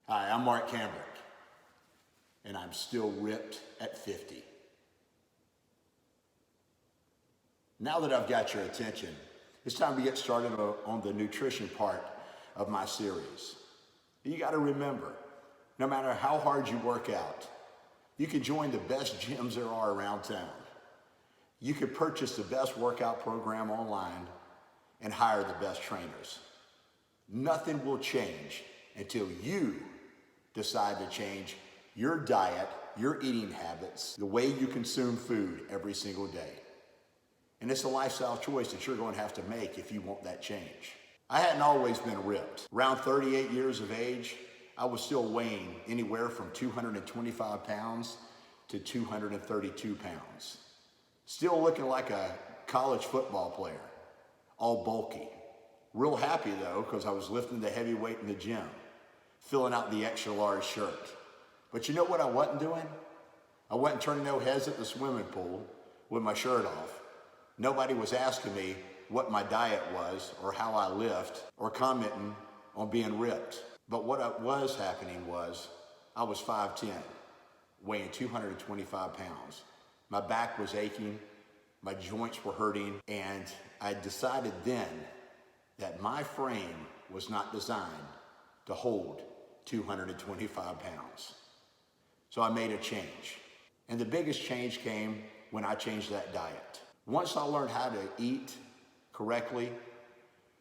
Hi, I'm Mark Cambrick, and I'm still ripped at 50. Now that I've got your attention, it's time to get started on the nutrition part of my series. You got to remember, no matter how hard you work out, you can join the best gyms there are around town. You can purchase the best workout program online and hire the best trainers. Nothing will change until you decide to change your diet, your eating habits, the way you consume food every single day. And it's a lifestyle choice that you're going to have to make if you want that change. I hadn't always been ripped. Around 38 years of age, I was still weighing anywhere from 225 pounds to 232 pounds. Still looking like a college football player, all bulky. Real happy though, because I was lifting the heavy weight in the gym, filling out the extra large shirt. But you know what I wasn't doing? I wasn't turning no heads at the swimming pool with my shirt off. Nobody was asking me what my diet was or how I lift or commenting on being ripped. But what was happening was I was 5'10", weighing 225 pounds. My back was aching, my joints were hurting, and I decided then that my frame was not designed to hold 225 pounds. So I made a change. And the biggest change came when I changed that diet. Once I learned how to eat correctly,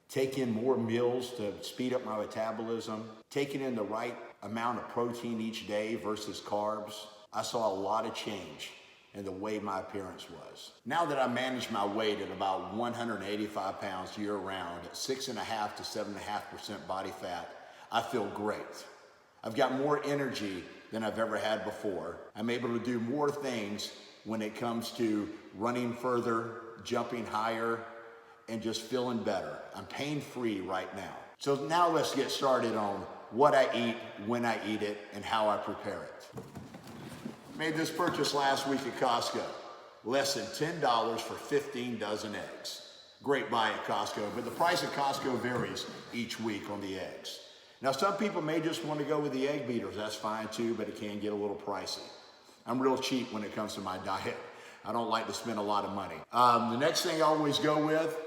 take in more meals to speed up my metabolism, taking in the right amount of protein each day versus carbs, I saw a lot of change in the way my appearance was. Now that I manage my weight at about 185 pounds year round, at 6.5 to 7.5% body fat, I feel great. I've got more energy than I've ever had before. I'm able to do more things when it comes to running further, jumping higher, and just feeling better. I'm pain-free right now. So now let's get started on what I eat, when I eat it, and how I prepare it. Made this purchase last week at Costco. Less than $10 for 15 dozen eggs. Great buy at Costco, but the price at Costco varies each week on the eggs. Now, some people may just want to go with the egg beaters. That's fine too, but it can get a little pricey. I'm real cheap when it comes to my diet. I don't like to spend a lot of money. The next thing I always go with,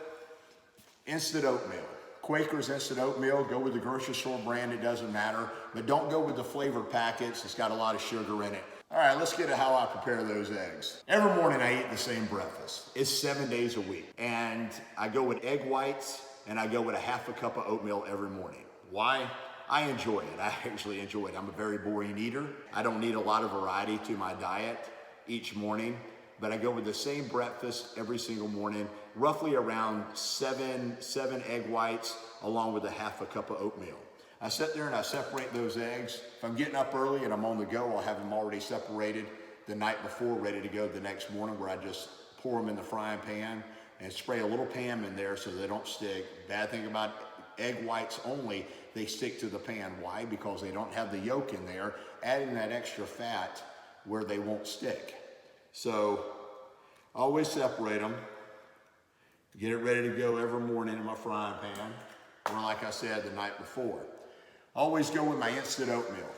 instant oatmeal. Quaker's instant oatmeal, go with the grocery store brand, it doesn't matter, but don't go with the flavored packets. It's got a lot of sugar in it. All right, let's get to how I prepare those eggs. Every morning I eat the same breakfast. It's 7 days a week. And I go with egg whites and I go with a half a cup of oatmeal every morning. Why? I enjoy it. I actually enjoy it. I'm a very boring eater. I don't need a lot of variety to my diet each morning, but I go with the same breakfast every single morning, roughly around seven egg whites along with a half a cup of oatmeal. I sit there and I separate those eggs. If I'm getting up early and I'm on the go, I'll have them already separated the night before, ready to go the next morning, where I just pour them in the frying pan and spray a little Pam in there so they don't stick. Bad thing about egg whites only, they stick to the pan. Why? Because they don't have the yolk in there, adding that extra fat where they won't stick. So always separate them, get it ready to go every morning in my frying pan, or like I said, the night before. Always go with my instant oatmeal.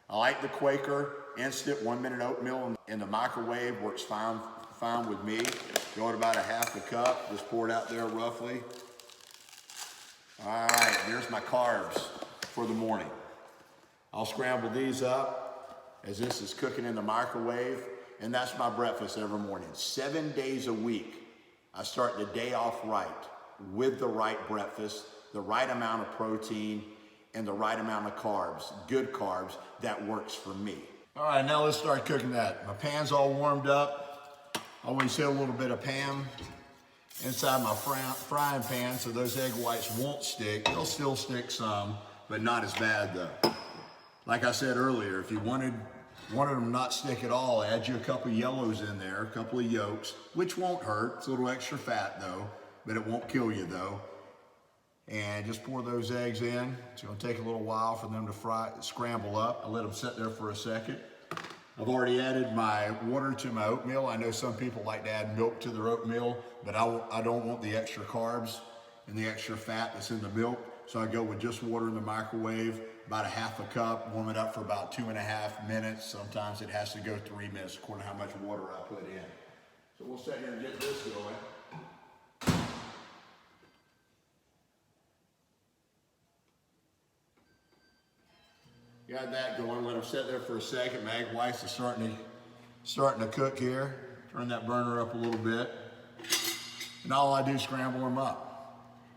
I like the Quaker instant 1 minute oatmeal in the microwave, works fine with me. Go at about a half a cup, just pour it out there roughly. All right, there's my carbs for the morning. I'll scramble these up as this is cooking in the microwave, and that's my breakfast every morning. 7 days a week, I start the day off right with the right breakfast, the right amount of protein, and the right amount of carbs, good carbs, that works for me. All right, now let's start cooking that. My pan's all warmed up. Always hit a little bit of Pam inside my frying pan so those egg whites won't stick. They'll still stick some, but not as bad though. Like I said earlier, if you wanted them not stick at all, add you a couple yellows in there, a couple of yolks, which won't hurt. It's a little extra fat though, but it won't kill you though. And just pour those eggs in. It's gonna take a little while for them to scramble up. I let them sit there for a second. I've already added my water to my oatmeal. I know some people like to add milk to their oatmeal, but I don't want the extra carbs and the extra fat that's in the milk. So I go with just water in the microwave, about a half a cup, warm it up for about 2.5 minutes. Sometimes it has to go 3 minutes according to how much water I put in. So we'll sit here and get this going. Got that going, let them sit there for a second. My egg whites are starting to cook here. Turn that burner up a little bit. And all I do is scramble them up.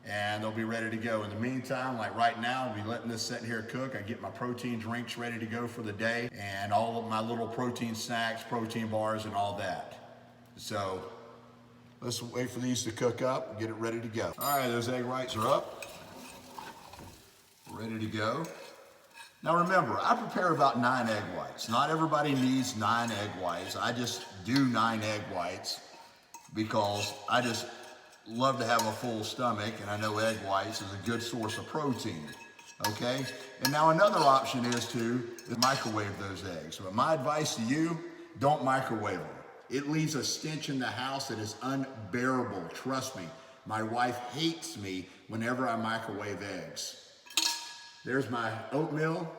And they'll be ready to go. In the meantime, like right now, I'll be letting this sit here cook. I get my protein drinks ready to go for the day and all of my little protein snacks, protein bars, and all that. So let's wait for these to cook up and get it ready to go. All right, those egg whites are up. Ready to go. Now remember, I prepare about 9 egg whites. Not everybody needs 9 egg whites. I just do 9 egg whites because I just love to have a full stomach, and I know egg whites is a good source of protein, okay? And now another option is to microwave those eggs. But my advice to you, don't microwave them. It leaves a stench in the house that is unbearable, trust me. My wife hates me whenever I microwave eggs. There's my oatmeal,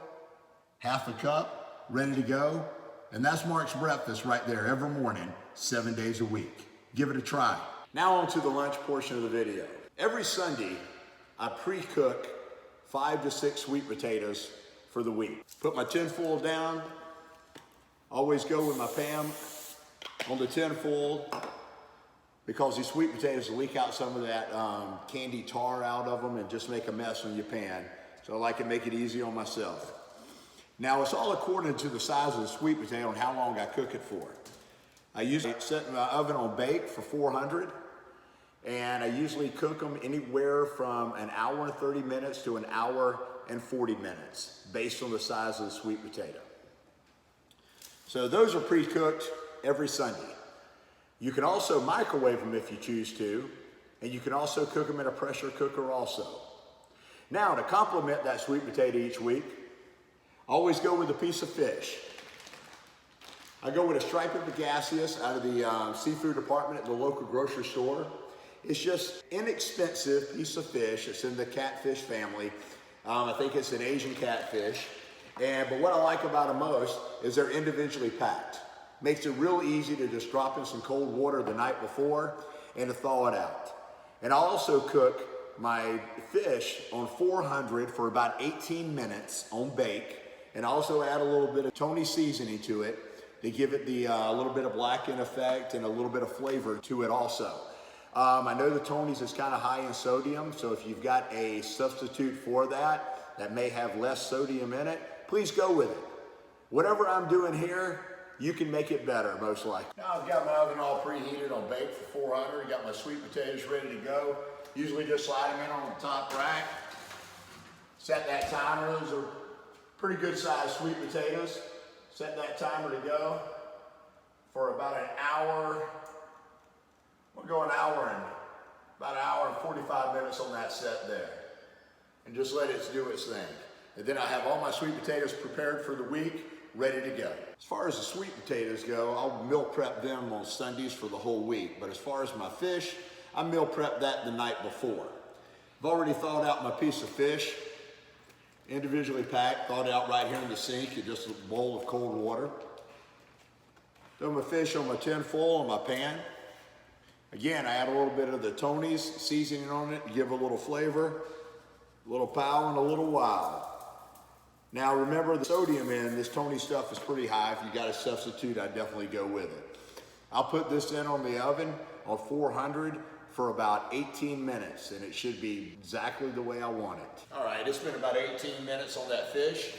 half a cup, ready to go. And that's Mark's breakfast right there every morning, 7 days a week. Give it a try. Now on to the lunch portion of the video. Every Sunday, I pre-cook 5 to 6 sweet potatoes for the week. Put my tin foil down, always go with my Pam on the tin foil because these sweet potatoes will leak out some of that candy tar out of them and just make a mess on your pan. So I like to make it easy on myself. Now it's all according to the size of the sweet potato and how long I cook it for. I usually set my oven on bake for 400, and I usually cook them anywhere from 1 hour and 30 minutes to 1 hour and 40 minutes, based on the size of the sweet potato. So those are pre-cooked every Sunday. You can also microwave them if you choose to, and you can also cook them in a pressure cooker also. Now to complement that sweet potato each week, always go with a piece of fish. I go with a striped pagassius out of the seafood department at the local grocery store. It's just inexpensive piece of fish. It's in the catfish family. I think it's an Asian catfish. But what I like about them most is they're individually packed. Makes it real easy to just drop in some cold water the night before and to thaw it out. And I also cook my fish on 400 for about 18 minutes on bake. And I also add a little bit of Tony seasoning to it to give it the little bit of blackened effect and a little bit of flavor to it also. I know the Tony's is kind of high in sodium, so if you've got a substitute for that, that may have less sodium in it, please go with it. Whatever I'm doing here, you can make it better, most likely. Now I've got my oven all preheated on bake for 400. Got my sweet potatoes ready to go. Usually just slide them in on the top rack. Set that timer. Those are pretty good sized sweet potatoes. Set that timer to go for about an hour. We'll go about an hour and 45 minutes on that set there. And just let it do its thing. And then I have all my sweet potatoes prepared for the week, ready to go. As far as the sweet potatoes go, I'll meal prep them on Sundays for the whole week. But as far as my fish, I meal prep that the night before. I've already thawed out my piece of fish, individually packed, thawed out right here in the sink in just a bowl of cold water. Throw my fish on my tin foil on my pan. Again, I add a little bit of the Tony's seasoning on it to give a little flavor, a little pow and a little wow. Now remember the sodium in this Tony stuff is pretty high. If you got a substitute, I'd definitely go with it. I'll put this in on the oven on 400 for about 18 minutes, and it should be exactly the way I want it. All right, it's been about 18 minutes on that fish.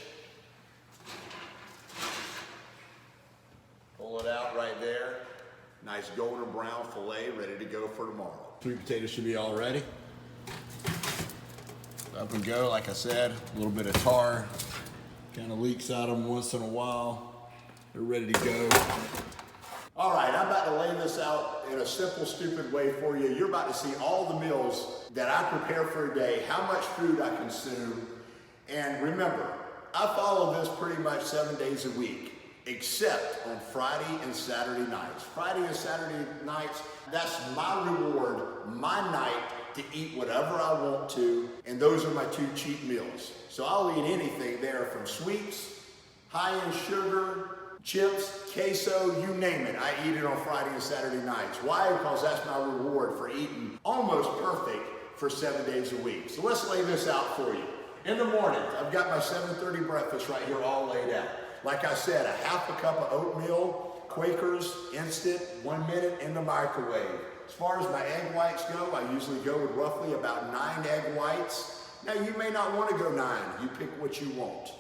Pull it out right there. Nice golden brown filet ready to go for tomorrow. Sweet potatoes should be all ready. Up and go, like I said, a little bit of tar kind of leaks out of them once in a while. They're ready to go. All right, I'm about to lay this out in a simple, stupid way for you. You're about to see all the meals that I prepare for a day, how much food I consume. And remember, I follow this pretty much 7 days a week, except on Friday and Saturday nights. Friday and Saturday nights, that's my reward, my night to eat whatever I want to, and those are my 2 cheat meals. So I'll eat anything there from sweets, high in sugar, chips, queso, you name it. I eat it on Friday and Saturday nights. Why? Because that's my reward for eating almost perfect for 7 days a week. So let's lay this out for you. In the morning, I've got my 7:30 breakfast right here all laid out. Like I said, a half a cup of oatmeal, Quakers, instant, 1 minute in the microwave. As far as my egg whites go, I usually go with roughly about 9 egg whites. Now you may not want to go 9, you pick what you want.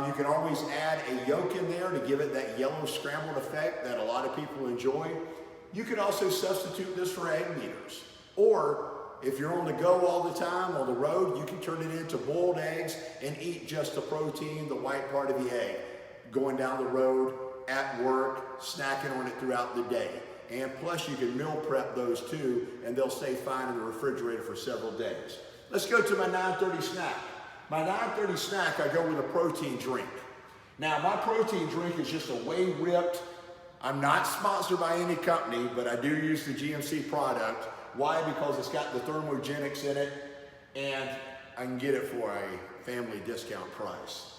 You can always add a yolk in there to give it that yellow scrambled effect that a lot of people enjoy. You can also substitute this for egg beaters. Or if you're on the go all the time, on the road, you can turn it into boiled eggs and eat just the protein, the white part of the egg, going down the road, at work, snacking on it throughout the day. And plus you can meal prep those too, and they'll stay fine in the refrigerator for several days. Let's go to my 9:30 snack. My 9:30 snack, I go with a protein drink. Now my protein drink is just a Whey Ripped. I'm not sponsored by any company, but I do use the GMC product. Why? Because it's got the thermogenics in it, and I can get it for a family discount price.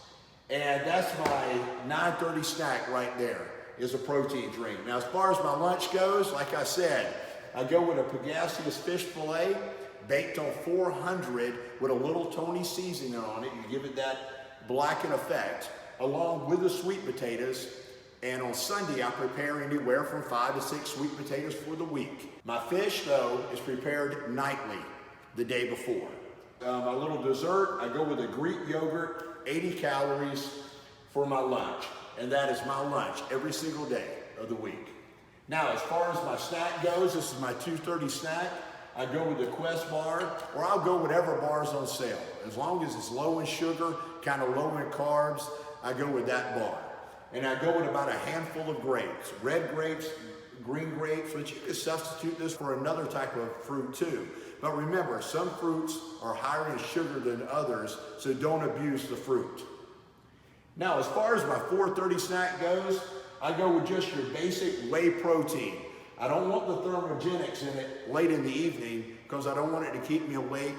And that's my 9:30 snack right there, is a protein drink. Now as far as my lunch goes, like I said, I go with a Pagassius fish fillet, baked on 400 with a little Tony seasoning on it. You give it that blackened effect, along with the sweet potatoes. And on Sunday, I prepare anywhere from 5 to 6 sweet potatoes for the week. My fish, though, is prepared nightly, the day before. My little dessert, I go with a Greek yogurt, 80 calories for my lunch. And that is my lunch every single day of the week. Now, as far as my snack goes, this is my 2:30 snack. I go with the Quest bar, or I'll go whatever bar's on sale. As long as it's low in sugar, kind of low in carbs, I go with that bar. And I go with about a handful of grapes, red grapes, green grapes, but you can substitute this for another type of fruit too. But remember, some fruits are higher in sugar than others, so don't abuse the fruit. Now, as far as my 4:30 snack goes, I go with just your basic whey protein. I don't want the thermogenics in it late in the evening because I don't want it to keep me awake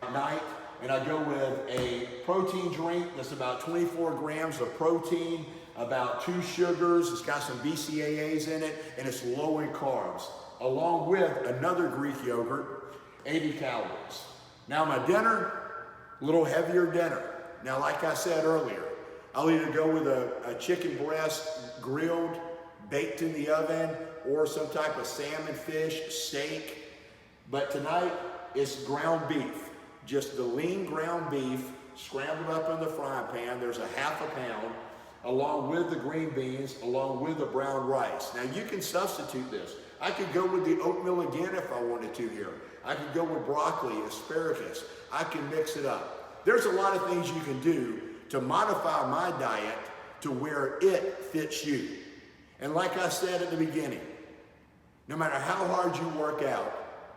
at night. And I go with a protein drink that's about 24 grams of protein, about 2 sugars, it's got some BCAAs in it, and it's low in carbs, along with another Greek yogurt, 80 calories. Now my dinner, a little heavier dinner. Now like I said earlier, I'll either go with a chicken breast grilled, baked in the oven, or some type of salmon, fish, steak. But tonight it's ground beef, just the lean ground beef, scrambled up in the frying pan. There's a half a pound, along with the green beans, along with the brown rice. Now you can substitute this. I could go with the oatmeal again if I wanted to here. I could go with broccoli, asparagus. I can mix it up. There's a lot of things you can do to modify my diet to where it fits you. And like I said at the beginning, no matter how hard you work out,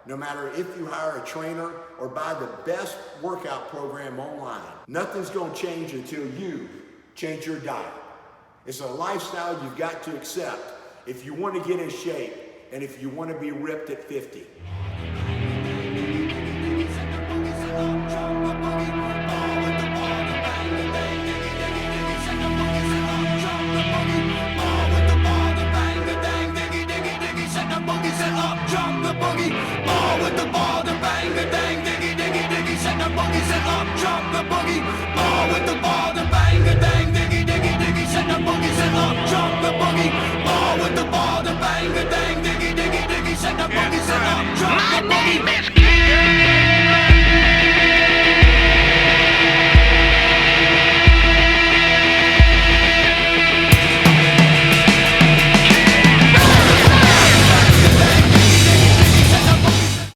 no matter if you hire a trainer or buy the best workout program online, nothing's going to change until you change your diet. It's a lifestyle you've got to accept if you want to get in shape and if you want to be ripped at 50. Send the